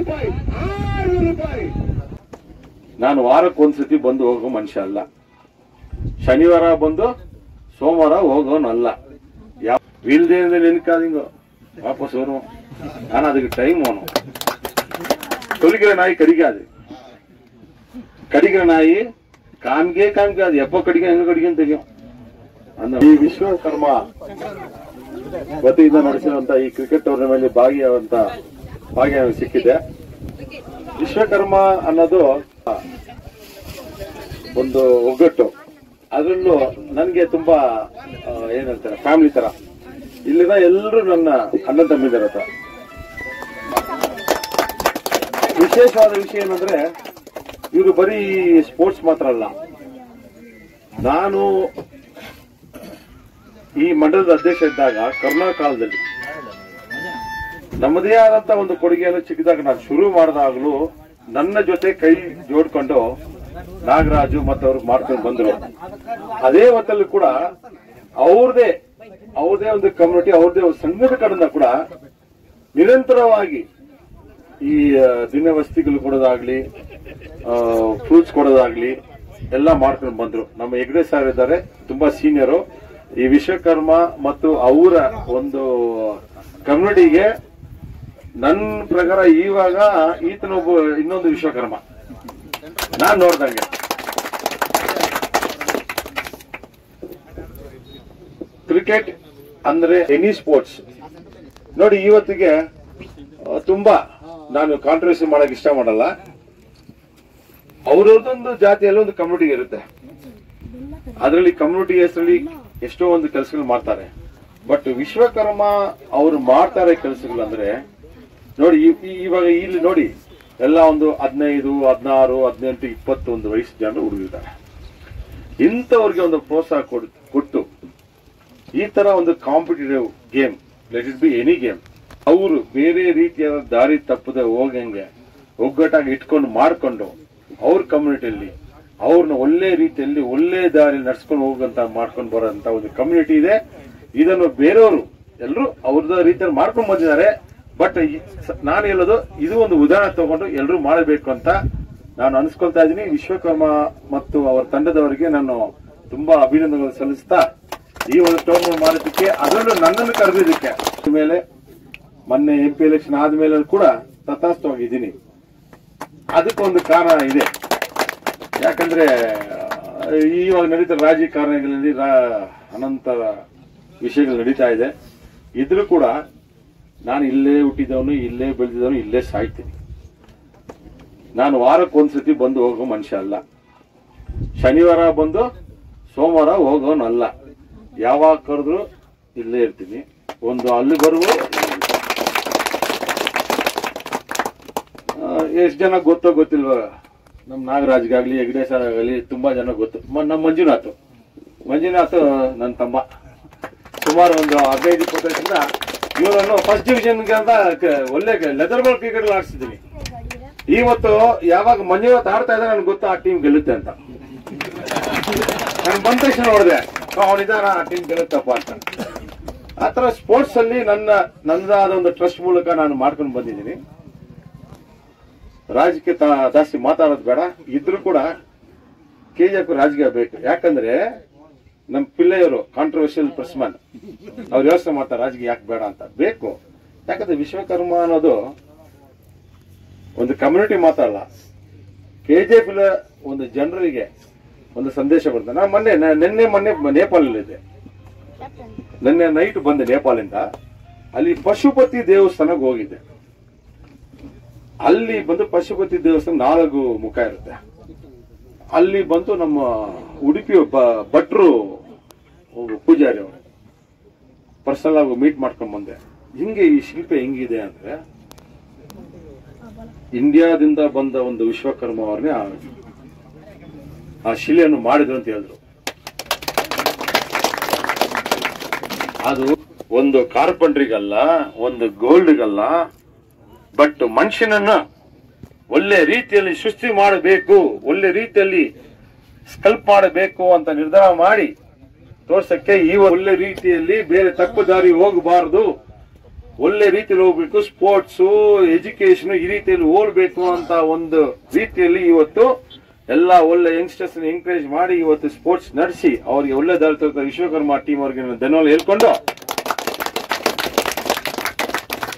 ರೂಪಾಯಿ 6 ರೂಪಾಯಿ. ನಾನು ವಾರಕ್ಕೊಂದ್ಸತಿ ಬಂದು ಹೋಗೋ ಮನುಷ್ಯ ಅಲ್ಲ. ಶನಿವಾರ ಬಂದು ಸೋಮವಾರ ಹೋಗೋನಲ್ಲ. ಯಾವ ಇಲ್ದೇ ನೆನಕಾದಿಂಗೋ ವಾಪಸ್ ಹೋನು. ನಾನು ಅದಕ್ಕೆ ಟೈಮ್ ಹೋನು. ತೊಲಿಗಿற ನಾಯಿ ಕಡಿಗೆ ಅದು, ಕಡಿಗಿற ನಾಯಿ ಕಾಮ್ಗೆ ಅದು ಎಪ್ಪ ಕಡಿಗೆ ಹೆಂಗ ಕಡಿಗೆ ಅಂತ ತೆಗಿಯೋ. ಈ ವಿಶ್ವಕರ್ಮ ವತಿಯಿಂದ ನಡೆಸಿರುವಂತ ಈ ಕ್ರಿಕೆಟ್ ಟೂರ್ನಮೆಂಟ್ ಭಾಗ್ಯ ಸಿಕ್ಕಿದೆ. ವಿಶ್ವಕರ್ಮ ಅನ್ನೋದು ಒಂದು ಒಗ್ಗಟ್ಟು. ಅದರಲ್ಲೂ ನನ್ಗೆ ತುಂಬಾ ಏನಂತಾರೆ ಫ್ಯಾಮಿಲಿ ತರ. ಇಲ್ಲಿನ ಎಲ್ಲರೂ ನನ್ನ ಅಣ್ಣ ತಮ್ಮಿದಾರ. ವಿಶೇಷವಾದ ವಿಷಯ ಏನಂದ್ರೆ ಇವರು ಬರೀ ಸ್ಪೋರ್ಟ್ಸ್ ಮಾತ್ರ ಅಲ್ಲ. ನಾನು ಈ ಮಂಡಲದ ಅಧ್ಯಕ್ಷ ಇದ್ದಾಗ ಕರೋನಾ ಕಾಲದಲ್ಲಿ ನಮ್ಮದೇ ಆದಂತ ಒಂದು ಕೊಡುಗೆಯನ್ನು ಚಿಕ್ಕದಾಗ ನಾನು ಶುರು ಮಾಡಿದಾಗಲೂ ನನ್ನ ಜೊತೆ ಕೈ ಜೋಡ್ಕೊಂಡು ನಾಗರಾಜು ಮತ್ತವ್ರು ಮಾಡ್ಕೊಂಡು ಬಂದ್ರು. ಅದೇ ಹೊತ್ತಲ್ಲಿ ಕೂಡ ಅವ್ರದೇ ಒಂದು ಕಮ್ಯುನಿಟಿ, ಅವ್ರದೇ ಒಂದು ಸಂಘದ ಕಡೆಯಿಂದ ಕೂಡ ನಿರಂತರವಾಗಿ ಈ ದಿನವಸ್ತಿಗಳು ಕೊಡೋದಾಗ್ಲಿ, ಫ್ರೂಟ್ಸ್ ಕೊಡೋದಾಗ್ಲಿ ಎಲ್ಲ ಮಾಡ್ಕೊಂಡು ಬಂದ್ರು. ನಮ್ಮ ಹೆಗ್ಡೆ ಸರ್ ಇದ್ದಾರೆ, ತುಂಬಾ ಸೀನಿಯರು. ಈ ವಿಶ್ವಕರ್ಮ ಮತ್ತು ಅವರ ಒಂದು ಕಮ್ಯುನಿಟಿಗೆ ನನ್ನ ಪ್ರಕಾರ ಇವಾಗ ಈತನೊಬ್ಬ ಇನ್ನೊಂದು ವಿಶ್ವಕರ್ಮ ನಾನ್ ನೋಡ್ದಂಗೆ. ಕ್ರಿಕೆಟ್ ಅಂದ್ರೆ ಎನಿ ಸ್ಪೋರ್ಟ್ಸ್ ನೋಡಿ. ಇವತ್ತಿಗೆ ತುಂಬಾ ನಾನು ಕಾಂಟ್ರವರ್ಸಿ ಮಾಡಕ್ ಇಷ್ಟ ಮಾಡಲ್ಲ. ಅವ್ರದೊಂದು ಜಾತಿಯಲ್ಲಿ ಒಂದು ಕಮ್ಯುನಿಟಿ ಇರುತ್ತೆ. ಅದರಲ್ಲಿ ಕಮ್ಯುನಿಟಿ ಹೆಸರಲ್ಲಿ ಎಷ್ಟೋ ಒಂದು ಕೆಲಸಗಳು ಮಾಡ್ತಾರೆ. ಬಟ್ ವಿಶ್ವಕರ್ಮ ಅವರು ಮಾಡ್ತಾರೆ ಕೆಲಸಗಳು ಅಂದ್ರೆ ನೋಡಿ, ಇವಾಗ ಇಲ್ಲಿ ನೋಡಿ ಎಲ್ಲ ಒಂದು 15, 16, 18, 21 ವಯಸ್ಸು ಜನರು ಹುಡುಗಿದ್ದಾರೆ. ಇಂಥವ್ರಿಗೆ ಒಂದು ಪ್ರೋತ್ಸಾಹ ಕೊಟ್ಟು ಈ ತರ ಒಂದು competitive game, let it be any game, ಅವರು ಬೇರೆ ರೀತಿಯ ದಾರಿ ತಪ್ಪದೆ ಹೋಗಂಗೆ ಒಗ್ಗಟ್ಟಾಗಿ ಇಟ್ಕೊಂಡು ಮಾಡ್ಕೊಂಡು ಅವ್ರ ಕಮ್ಯುನಿಟಿಯಲ್ಲಿ ಅವ್ರನ್ನ ಒಳ್ಳೆ ರೀತಿಯಲ್ಲಿ ಒಳ್ಳೆ ದಾರಿ ನಡ್ಸ್ಕೊಂಡು ಹೋಗಂತ ಮಾಡ್ಕೊಂಡು ಬರೋಂತ ಒಂದು ಕಮ್ಯುನಿಟಿ ಇದೆ. ಇದನ್ನು ಬೇರೆಯವರು ಎಲ್ಲರೂ ಅವ್ರದ ರೀತಿಯಲ್ಲಿ ಮಾಡ್ಕೊಂಡು ಬಂದಿದ್ದಾರೆ. ಬಟ್ ನಾನು ಹೇಳೋದು ಇದು ಒಂದು ಉದಾಹರಣೆ ತಗೊಂಡು ಎಲ್ಲರೂ ಮಾಡಬೇಕು ಅಂತ ನಾನು ಅನ್ಸ್ಕೊಳ್ತಾ ಇದ್ದೀನಿ. ವಿಶ್ವಕರ್ಮ ಮತ್ತು ಅವರ ತಂಡದವರಿಗೆ ನಾನು ತುಂಬಾ ಅಭಿನಂದನೆಗಳು ಸಲ್ಲಿಸ್ತಾ ಈ ಒಂದು ಟೂರ್ನಮೆಂಟ್ ಮಾಡೋದಕ್ಕೆ, ಅದರಲ್ಲೂ ನನ್ನನ್ನು ಕರೆದಿದ್ದಕ್ಕೆ, ಮೇಲೆ ಮೊನ್ನೆ MP ಎಲೆಕ್ಷನ್ ಆದ್ಮೇಲೆ ಕೂಡ ತಥಾಸ್ಥವಾಗಿದ್ದೀನಿ. ಅದಕ್ಕೊಂದು ಕಾರಣ ಇದೆ. ಯಾಕಂದ್ರೆ ಇವಾಗ ನಡೀತಾ ರಾಜಕಾರಣಗಳಲ್ಲಿ ಅನಂತ ವಿಷಯಗಳು ನಡೀತಾ ಇದೆ. ಇದ್ರೂ ಕೂಡ ನಾನು ಇಲ್ಲೇ ಹುಟ್ಟಿದವನು, ಇಲ್ಲೇ ಬೆಳೆದಿದವನು, ಇಲ್ಲೇ ಸಾಯ್ತೀನಿ. ನಾನು ವಾರಕ್ಕೊಂದ್ಸತಿ ಬಂದು ಹೋಗೋ ಮನುಷ್ಯ ಅಲ್ಲ. ಶನಿವಾರ ಬಂದು ಸೋಮವಾರ ಹೋಗೋನಲ್ಲ. ಯಾವಾಗ ಕರೆದ್ರು ಇಲ್ಲೇ ಇರ್ತೀನಿ. ಒಂದು ಅಲ್ಲಿ ಬರುವ ಎಷ್ಟು ಜನ ಗೊತ್ತೋ ಗೊತ್ತಿಲ್ವ, ನಮ್ ನಾಗರಾಜ್ಗಾಗ್ಲಿ ಹೆಗ್ಡೆ ಸರ್ ಆಗಲಿ ತುಂಬಾ ಜನ ಗೊತ್ತು. ನಮ್ಮ ಮಂಜುನಾಥ್ ನನ್ನ ತಮ್ಮ ಸುಮಾರು ಒಂದು 15-20 ವರ್ಷದಿಂದ ಇವರನ್ನು ಫಸ್ಟ್ ಡಿವಿಷನ್ಗೆ ಅಂತ ಒಳ್ಳೆ ಲೆದರ್ ಬಾಲ್ ಕ್ರಿಕೆಟ್ ಆಡಿಸಿದ್ದೀನಿ. ಇವತ್ತು ಯಾವಾಗ ಮಂಜುನಾಥ್ ಆಡ್ತಾ ಇದ್ದಾರೆ ನನ್ಗೆ ಗೊತ್ತು ಆ ಟೀಮ್ ಗೆಲ್ಲುತ್ತೆ ಅಂತ. ನಾನು ಬಂದ ತಕ್ಷಣ ನೋಡಿದೆ ಅವನಿದಾರ ಆ ಟೀಮ್ ಗೆಲ್ಲುತ್ತಪ್ಪ ಅಂತ. ಆತರ ಸ್ಪೋರ್ಟ್ಸ್ ಅಲ್ಲಿ ನನ್ನದಾದ ಒಂದು ಟ್ರಸ್ಟ್ ಮೂಲಕ ನಾನು ಮಾಡ್ಕೊಂಡು ಬಂದಿದ್ದೀನಿ. ರಾಜಕೀಯ ಜಾಸ್ತಿ ಮಾತಾಡೋದು ಬೇಡ. ಇದ್ರೂ ಕೂಡ KGF ರಾಜಕೀಯ ಬೇಕು. ಯಾಕಂದ್ರೆ ನಮ್ ಪಿಳ್ಳೆಯವರು ಕಾಂಟ್ರವರ್ಷಿಯಲ್ ಪರ್ಸನ್, ಅವ್ರು ಯೋಚನೆ ಮಾಡ್ತಾರೆ ರಾಜಕೀಯ ಯಾಕೆ ಬೇಡ ಅಂತ. ಬೇಕು. ಯಾಕಂದ್ರೆ ವಿಶ್ವಕರ್ಮ ಅನ್ನೋದು ಒಂದು ಕಮ್ಯುನಿಟಿ ಮಾತ್ರ ಅಲ್ಲ, KGF ಒಂದು ಜನರಿಗೆ ಒಂದು ಸಂದೇಶ ಬರ್ತದೆ. ನಾನು ನಿನ್ನೆ ನೇಪಾಳಲ್ಲಿದ್ದೆ. ನಿನ್ನೆ ನೈಟ್ ಬಂದೆ ನೇಪಾಳಿಂದ. ಅಲ್ಲಿ ಪಶುಪತಿ ದೇವಸ್ಥಾನಕ್ಕೆ ಹೋಗಿದ್ದೆ. ಅಲ್ಲಿ ಬಂದು ಪಶುಪತಿ ದೇವಸ್ಥಾನ 4 ಮುಖ ಇರುತ್ತೆ. ಅಲ್ಲಿ ಬಂದು ನಮ್ಮ ಉಡುಪಿ ಭಟ್ರು ಪೂಜಾರಿ ಅವರು ಪರ್ಸನಲ್ ಆಗಿ ಮೀಟ್ ಮಾಡ್ಕೊಂಡ್ ಬಂದೆ. ಹಿಂಗೆ ಈ ಶಿಲ್ಪ ಹೆಂಗಿದೆ ಅಂದ್ರೆ ಇಂಡಿಯಾದಿಂದ ಬಂದ ಒಂದು ವಿಶ್ವಕರ್ಮ ಅವ್ರನ್ನೇ ಆ ಶಿಲೆಯನ್ನು ಮಾಡಿದ್ರು ಅಂತ ಹೇಳಿದ್ರು. ಅದು ಒಂದು ಕಾರ್ಪೆಂಟ್ರಿಗಲ್ಲ, ಒಂದು ಗೋಲ್ಡ್ಗಲ್ಲ, ಬಟ್ ಮನುಷ್ಯನನ್ನ ಒಳ್ಳೆ ರೀತಿಯಲ್ಲಿ ಸೃಷ್ಟಿ ಮಾಡಬೇಕು, ಒಳ್ಳೆ ರೀತಿಯಲ್ಲಿ ಸ್ಕಲ್ಪ್ ಮಾಡಬೇಕು ಅಂತ ನಿರ್ಧಾರ ಮಾಡಿ ತೋರ್ಸಕ್ಕೆ ಈ ಒಳ್ಳೆ ರೀತಿಯಲ್ಲಿ ಬೇರೆ ತಪ್ಪು ದಾರಿ ಹೋಗಬಾರದು ಒಳ್ಳೆ ರೀತಿಯಲ್ಲಿ ಹೋಗ್ಬೇಕು, ಸ್ಪೋರ್ಟ್ಸ್ ಎಜುಕೇಶನ್ ಈ ರೀತಿಯಲ್ಲಿ ಹೋಗ್ಬೇಕು ಅಂತ ಒಂದು ರೀತಿಯಲ್ಲಿ ಇವತ್ತು ಎಲ್ಲ ಒಳ್ಳೆ ಯಂಗ್ಸ್ಟರ್ಸ್ ಎಂಕರೇಜ್ ಮಾಡಿ ಇವತ್ತು ಸ್ಪೋರ್ಟ್ಸ್ ನಡೆಸಿ ಅವರಿಗೆ ಒಳ್ಳೆ ದಾರಿ ವಿಶ್ವಕರ್ಮ ಟೀಮ್ ಅವ್ರಿಗೆ ಧನ್ಯವಾದ ಹೇಳ್ಕೊಂಡು,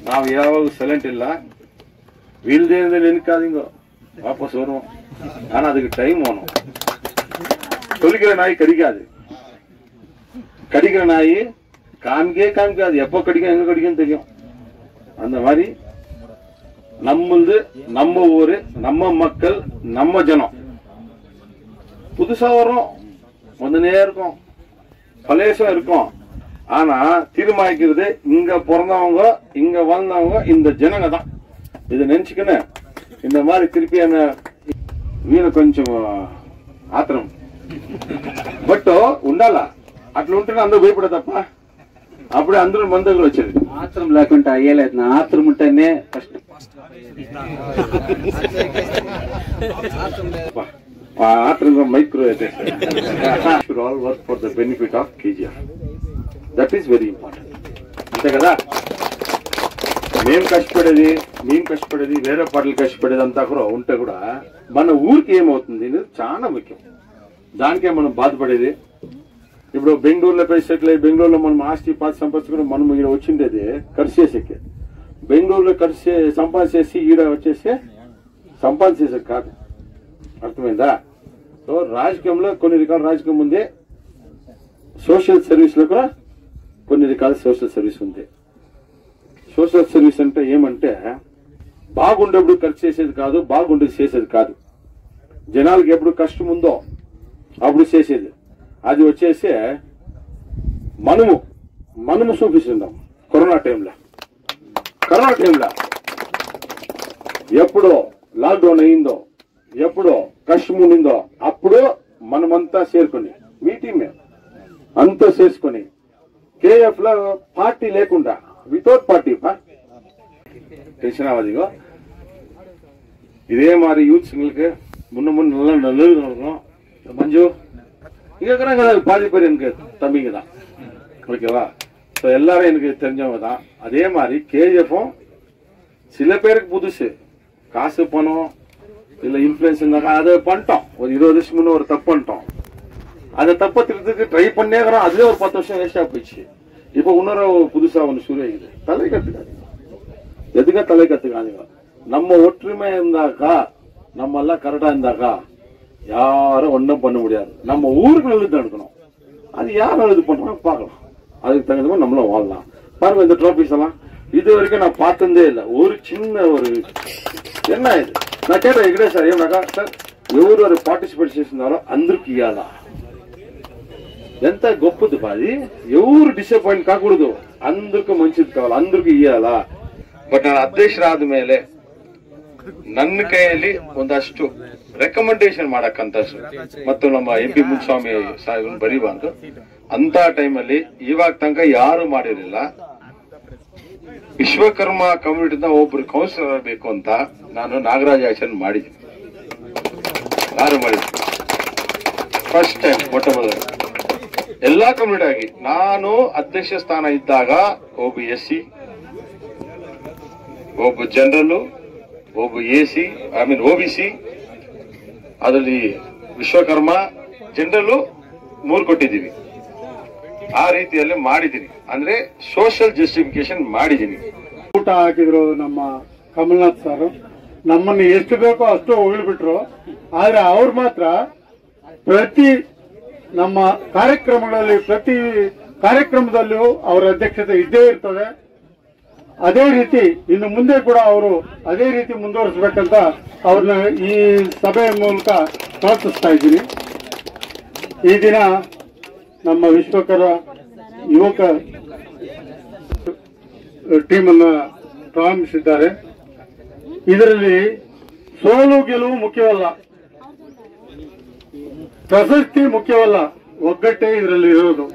ನಾವು ಯಾವಾಗ ಸೈಲೆಂಟ್ ಇಲ್ಲ, ವೀಲ್ದೇನದಲ್ಲಿ ನೆನಕಾದಿಂಗೋ ವಾಪಸ್ ವரும். ஆனா அதுக்கு டைம் வேணும். சொல்லிக்கிற நாய் கடிக்காது, கடிக்கிற நாய் காமிக்காது, எப்போ கடிக்கும் எங்க கடிக்கும் தெரியும். அந்த மாதிரி நம்மளது நம்ம ஊரு, நம்ம மக்கள், நம்ம ஜனம் புதுசா வரும், வந்துனே இருக்கும், பழையசம் இருக்கும். ஆனா தீர்மானிக்கிறது இங்க பிறந்தவங்க இங்க வந்தவங்க இந்த ஜனங்க தான். இதை நினைச்சுக்கின்னு இந்த மாதிரி திருப்பி என்ன వీళ్ళ కొంచెం ఆత్రం బట్ ఉండాలా, అట్లా ఉంటేనే అందరూ భయపడదప్ప. అప్పుడే అందరూ మన దగ్గర వచ్చేది. ఆత్రం లేకుంటే అయ్యలేదు, నా ఆత్రం ఉంటేనే ఫస్ట్. ఆత్రం మైక్రో అయితే should all work for the benefit of KGR. That is very important. అంతే కదా, మేము కష్టపడేది వేరే పాటలు కష్టపడేది అంతా కూడా ఉంటే కూడా మన ఊరికి ఏమవుతుంది అనేది చాలా ముఖ్యం. దానికే మనం బాధపడేది. ఇప్పుడు బెంగళూరులో పోయి సెటిల్ అయ్యి బెంగళూరులో మనం ఆస్తి పాతి సంపాదించుకుని మనం ఈడ వచ్చిండేది ఖర్చు చేసేకి. బెంగళూరులో ఖర్చు సంపాదించేసి ఈడ వచ్చేసి సంపాదించేసే కాదు. అర్థమైందా? సో రాజకీయంలో కొన్ని రకాల రాజకీయం ఉంది, సోషల్ సర్వీస్ లో కూడా కొన్ని రకాల సోషల్ సర్వీస్ ఉంది. సోషల్ సర్వీస్ అంటే ఏమంటే బాగుండేప్పుడు ఖర్చు చేసేది కాదు, బాగుండేది చేసేది కాదు. జనాలకి ఎప్పుడు కష్టం ఉందో అప్పుడు చేసేది. అది వచ్చేసి మనము చూపిస్తున్నాం. కరోనా టైంలో ఎప్పుడో లాక్డౌన్ అయిందో, ఎప్పుడో కష్టం ఉండిందో అప్పుడు మనమంతా చేరుకొని మీ టీమే అంతా చేసుకొని కేఎఫ్ లో పార్టీ లేకుండా వితౌట్ పార్టీ టెన్షన్ ஆகாதீங்க. இதே மாதிரி யூத்ஸுங்களுக்கு முன்ன நல்லா நல்லது நடக்கும். மஞ்சு இங்க இருக்கிறாங்க பாதி பேர் எனக்கு தம்பிங்க தான், ஓகேவா? ஸோ எல்லாரும் எனக்கு தெரிஞ்சவங்க தான். அதே மாதிரி கேஜிஎஃப்பும் சில பேருக்கு புதுசு, காசு பணம் இல்ல இன்ஃபுளுன்ஸ் இருந்தாக்கா அதை பண்ணிட்டோம். ஒரு 20 வருஷம் முன்ன ஒரு தப்பு பண்ணிட்டோம், அதை தப்பை திருத்துக்கு ட்ரை பண்ணேக்கிறோம். அதுவே ஒரு 10 வருஷம் வேஸ்டா போயிடுச்சு. இப்ப இன்னொரு புதுசா ஒண்ணு சுருவாಗಿದೆ. தலை கத்துக்காதீங்க, எதுக்கா தலை கத்துக்காதீங்க. நம்ம ஒற்றுமை இருந்தாக்கா, நம்ம எல்லாம் கரெக்டா இருந்தாக்கா யாரும் ஒன்னும் பண்ண முடியாது. நம்ம ஊருக்கு நல்லது நடக்கணும். அது யார் நல்லது பண்றாங்க பாக்கலாம், அதுக்கு தகுந்த மாதிரி நம்மளும் வாழலாம். பாருங்க இந்த ட்ராபிஸ் எல்லாம் இது வரைக்கும் நான் பார்த்ததே இல்லை. ஒரு சின்ன ஒரு என்ன இது நான் கேட்டேன் ఇక్కడే సార్ ఏమన్నాక సార్ ఎవరు పార్టిసిపేట్ చేస్తున్నారో అందరికి ఇవ్వాలా. ఎంత గొప్పది బాది, ఎవరు డిసప్పాయింట్ కాకూడదు, అందరికి మంచిది కావాలి, అందరికి ఇవ్వాలా. ಬಟ್ ನಾನು ಅಧ್ಯಕ್ಷರಾದ ಮೇಲೆ ನನ್ನ ಕೈಯಲ್ಲಿ ಒಂದಷ್ಟು ರೆಕಮೆಂಡೇಶನ್ ಮಾಡಕ್ಕಂತ ಮತ್ತು ನಮ್ಮ MP ಮುನ್ಸ್ವಾಮಿ ಸಾಹೇಬ್ ಬರೀಬಾರ್ದು ಅಂತ ಟೈಮಲ್ಲಿ ಇವಾಗ ತನಕ ಯಾರು ಮಾಡಿರಲಿಲ್ಲ. ವಿಶ್ವಕರ್ಮ ಕಮ್ಯುನಿಟಿದ ಒಬ್ರು ಕೌನ್ಸಿಲರ್ ಬೇಕು ಅಂತ ನಾನು ನಾಗರಾಜ ಆಚರಣೆ ಮಾಡಿದ್ದೀನಿ. ಯಾರು ಮಾಡಿದ್ದೀನಿ ಫಸ್ಟ್ ಟೈಮ್, ಮೊಟ್ಟ ಮೊದಲ ಎಲ್ಲಾ ಕಮ್ಯುನಿಟಿ ಆಗಿ ನಾನು ಅಧ್ಯಕ್ಷ ಸ್ಥಾನ ಇದ್ದಾಗ ಒಬ್ಬ SC, ಒಬ್ಬ ಜನರಲ್, ಒಬ್ಬ AC, OBC, ಅದರಲ್ಲಿ ವಿಶ್ವಕರ್ಮ ಜನರಲ್ 3 ಕೊಟ್ಟಿದ್ದೀವಿ. ಆ ರೀತಿಯಲ್ಲಿ ಮಾಡಿದ್ದೀನಿ, ಅಂದ್ರೆ ಸೋಷಿಯಲ್ ಜಸ್ಟಿಫಿಕೇಶನ್ ಮಾಡಿದ್ದೀನಿ. ಊಟ ಹಾಕಿದ್ರು ನಮ್ಮ ಕಮಲ್ನಾಥ್ ಸರ್, ನಮ್ಮನ್ನು ಎಷ್ಟು ಬೇಕೋ ಅಷ್ಟು ಹೊಗಳ್ಬಿಟ್ರು. ಆದ್ರೆ ಅವ್ರು ಮಾತ್ರ ಪ್ರತಿ ನಮ್ಮ ಕಾರ್ಯಕ್ರಮಗಳಲ್ಲಿ ಪ್ರತಿ ಕಾರ್ಯಕ್ರಮದಲ್ಲೂ ಅವರ ಅಧ್ಯಕ್ಷತೆ ಇದ್ದೇ ಇರ್ತದೆ. ಅದೇ ರೀತಿ ಇನ್ನು ಮುಂದೆ ಕೂಡ ಅವರು ಅದೇ ರೀತಿ ಮುಂದುವರಿಸಬೇಕಂತ ಅವ್ರನ್ನ ಈ ಸಭೆಯ ಮೂಲಕ ಪ್ರಾರ್ಥಿಸ್ತಾ ಇದ್ದೀನಿ. ಈ ದಿನ ನಮ್ಮ ವಿಶ್ವಕರ್ಮ ಯುವಕ ಟೀಮ್ ಅನ್ನ ಪ್ರಾರಂಭಿಸಿದ್ದಾರೆ. ಇದರಲ್ಲಿ ಸೋಲು ಗೆಲುವು ಮುಖ್ಯವಲ್ಲ, ಪ್ರಶಸ್ತಿ ಮುಖ್ಯವಲ್ಲ, ಒಗ್ಗಟ್ಟೇ ಇದರಲ್ಲಿ ಇರೋದು.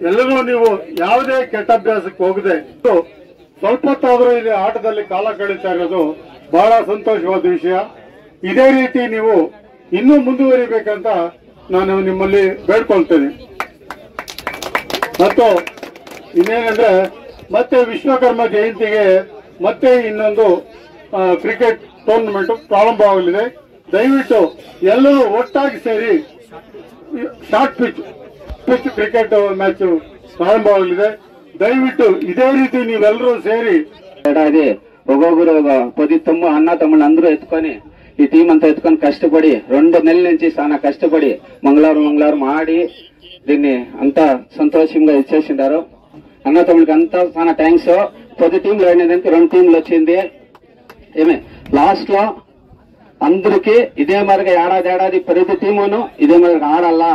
ಎಲ್ಲರೂ ನೀವು ಯಾವುದೇ ಕೆಟ್ಟ ಅಭ್ಯಾಸಕ್ಕೆ ಹೋಗದೆ ಸ್ವಲ್ಪ ಹೊತ್ತಾದರೂ ಇಲ್ಲಿ ಆಟದಲ್ಲಿ ಕಾಲ ಕಳೀತಾ ಇರೋದು ಬಹಳ ಸಂತೋಷವಾದ ವಿಷಯ. ಇದೇ ರೀತಿ ನೀವು ಇನ್ನೂ ಮುಂದುವರಿಬೇಕಂತ ನಾನು ನಿಮ್ಮಲ್ಲಿ ಬೇಡ್ಕೊಳ್ತೇನೆ. ಮತ್ತು ಇನ್ನೇನಂದ್ರೆ ಮತ್ತೆ ವಿಶ್ವಕರ್ಮ ಜಯಂತಿಗೆ ಮತ್ತೆ ಇನ್ನೊಂದು ಕ್ರಿಕೆಟ್ ಟೂರ್ನಮೆಂಟ್ ಪ್ರಾರಂಭವಾಗಲಿದೆ. ದಯವಿಟ್ಟು ಎಲ್ಲರೂ ಒಟ್ಟಾಗಿ ಸೇರಿ ಶಾರ್ಟ್ ಪಿಚ್ ಕ್ರಿಕೆಟ್ ಮ್ಯಾಚ್ ಪ್ರಾರಂಭವಾಗಲಿದೆ. ದಯವಿಟ್ಟು ಇದೇ ರೀತಿ ನೀವೆಲ್ಲರೂ ಸೇರಿ ఒక్కొక్కరు పొద్దు తమ్ము అన్న తమ్ముళ్ళు అందరూ ఎత్తుకొని ఈ టీం అంతా ఎత్తుకొని కష్టపడి 2 నెలల నుంచి చాలా కష్టపడి మంగళవారం ఆడి దీన్ని అంతా సంతోషంగా ఇచ్చేసిండారు. అన్న తమ్ముళ్ళకి అంతా చాలా థ్యాంక్స్. పొద్దు టీంలో ఆడినందుకు 2 టీంలు వచ్చింది. ఏమే లాస్ట్ లో అందరికి ఇదే మరిగా ఏడాది ప్రతి టీమును ఇదే మరిగా ఆడాలా.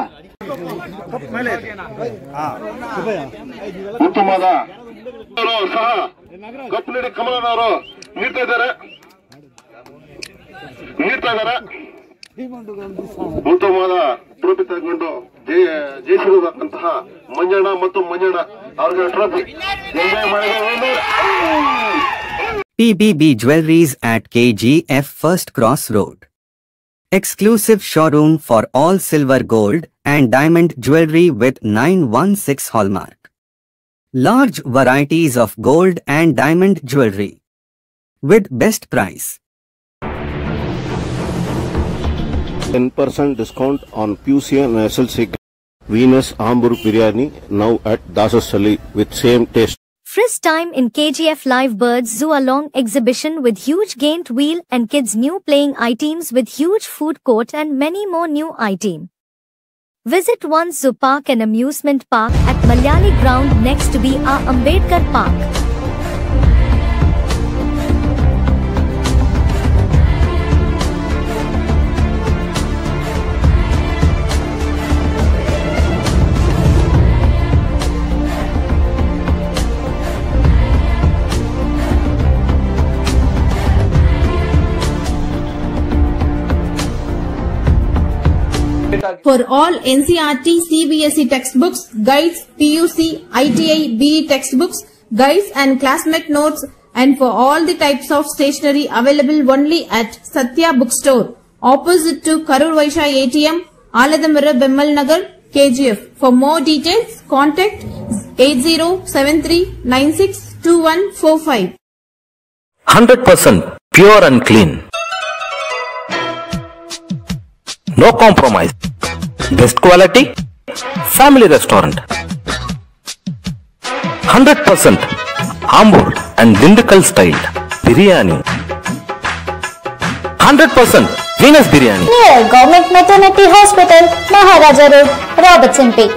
ಉತ್ತಮವಾದ ಸಹ ಕಪ್ಪು ನೀಡಿ ಕಮಲನವರು ನೀಡ್ತಾ ಇದ್ದಾರೆ. ಉತ್ತಮವಾದ ಟ್ರೋಫಿ ತಗೊಂಡು ಜಯಿಸಿರುವಂತಹ ಮಂಜಣ್ಣ ಮತ್ತು ಮಂಜಣ್ಣ ಅವರಿಗೆ ಟ್ರೋಫಿ ಎಂಜಾಯ್ ಮಾಡಿದ. PBB Jewelries at KGF First Cross Road. Exclusive showroom for all silver, gold and diamond jewelry with 916 hallmark. Large varieties of gold and diamond jewelry with best price. 10% discount on Pusia and SLC Venus Hamburg Biryani now at Dasasali with same taste. First time in KGF Live Birds Zoo along exhibition with huge gained wheel and kids new playing items with huge food court and many more new items. Visit one zoo park and amusement park at Malayali ground next to B.R. Ambedkar Park. For all NCERT, CBSE textbooks, guides, PUC, ITI, BE textbooks, guides and classmate notes, and for all the types of stationery available only at Satya Bookstore, opposite to Karur Vaishya ATM, Aladamara Bemmal Nagar, KGF. For more details, contact 8073962145. 100% pure and clean. No compromise. Best quality. Family restaurant. 100% Ambur and Dindukal style biryani. 100% Venus biryani. Near Government Maternity Hospital, Maharaja Road, Robertson Peak.